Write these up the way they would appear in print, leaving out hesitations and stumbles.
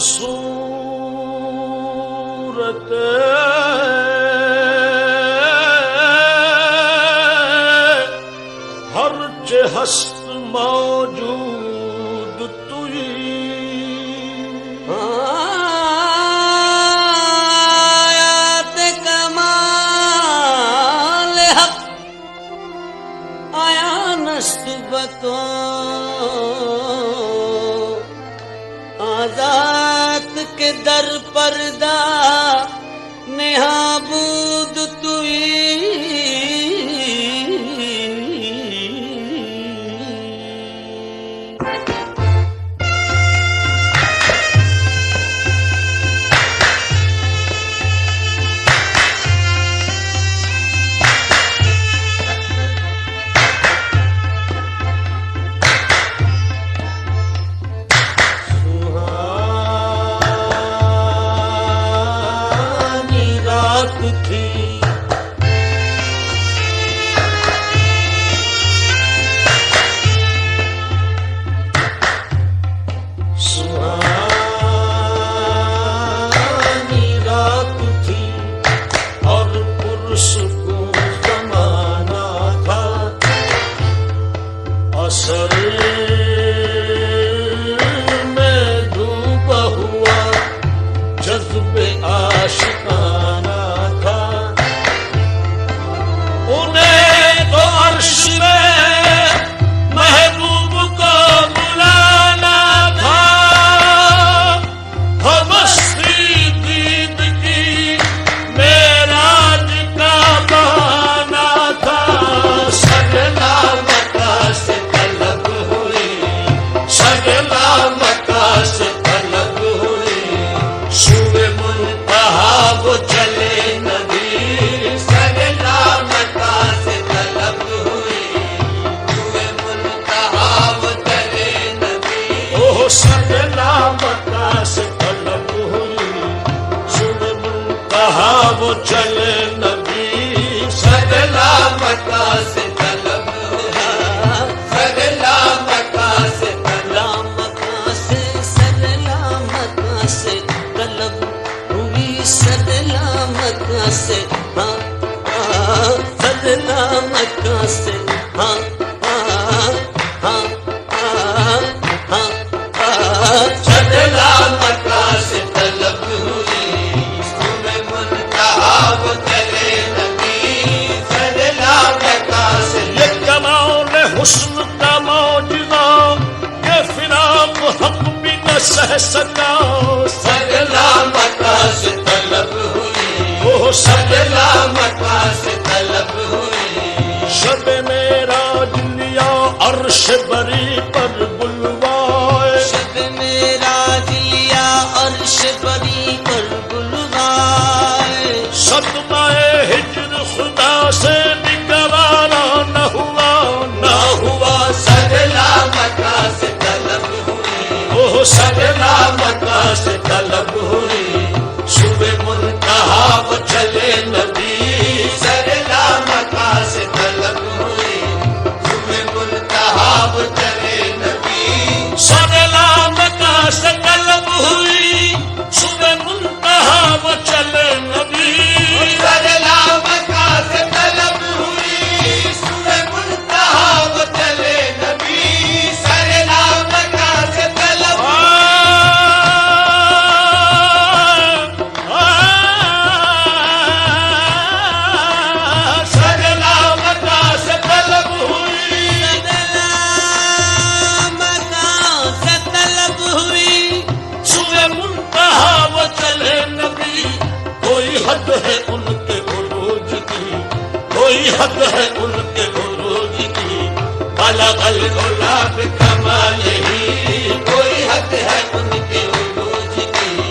صورت ہر چه هست موجود تویی آیات کمال حق آیا نست بتو آزاد کے در پردہ نہابود وہ چلے نبی سگلا مکہ سے طلب سگلا مکہ سے طلب مکہ سے سگلا مکہ سے طلب ہوئی سگلا مکہ سے سگلا مکہ سے سگلا مکہ سے طلب ہوئی حسن کا معجزہ یہ فراق حق بھی نہ سہ سکا سگلا مکہ سے طلب ہوئی وہ سگلا مکہ سے طلب ہوئی شب معراج لیا عرش بری پر بلوائے شب معراج لیا عرش بری پر بلوائے صدمہ ہجر خدا سے نگوارا نہ ہوا سگلا مکہ سے طلب ہوئی وہ سگلا مکہ سے طلب ہوئی شب منتہا وہ چلے نبی سگلا مکہ سے طلب ہوئی شب منتہا وہ چلے نبی سگلا مکہ سے طلب ہوئی شب منتہا وہ چلے نبی سگلا مکہ سے طلب ہوئی شب منتہا وہ چلے حد ہے ان کے عروج کی کوئی حد ہے ان کے عروج کی بلغ العلا بکمالہ کوئی حد ہے ان کے عروج کی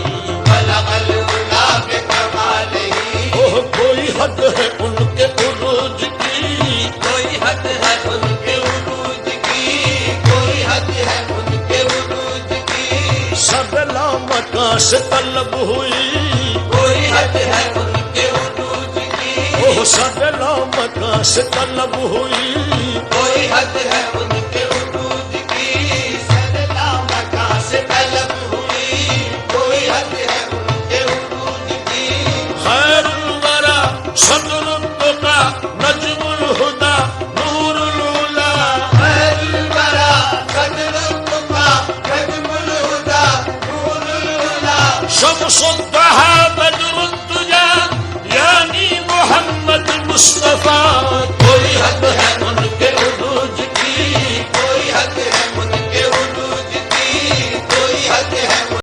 بلغ العلا بکمالہ کوئی حد ہے ان کے عروج کی کوئی حد ہے ان کے عروج کی کوئی حد ہے ان کے عروج کی سگلا مکہ سے طلب ہوئی کوئی حد ہے ان کے عروج کی وہ سگلا مکہ سے طلب ہوئی کوئی حد ہے ان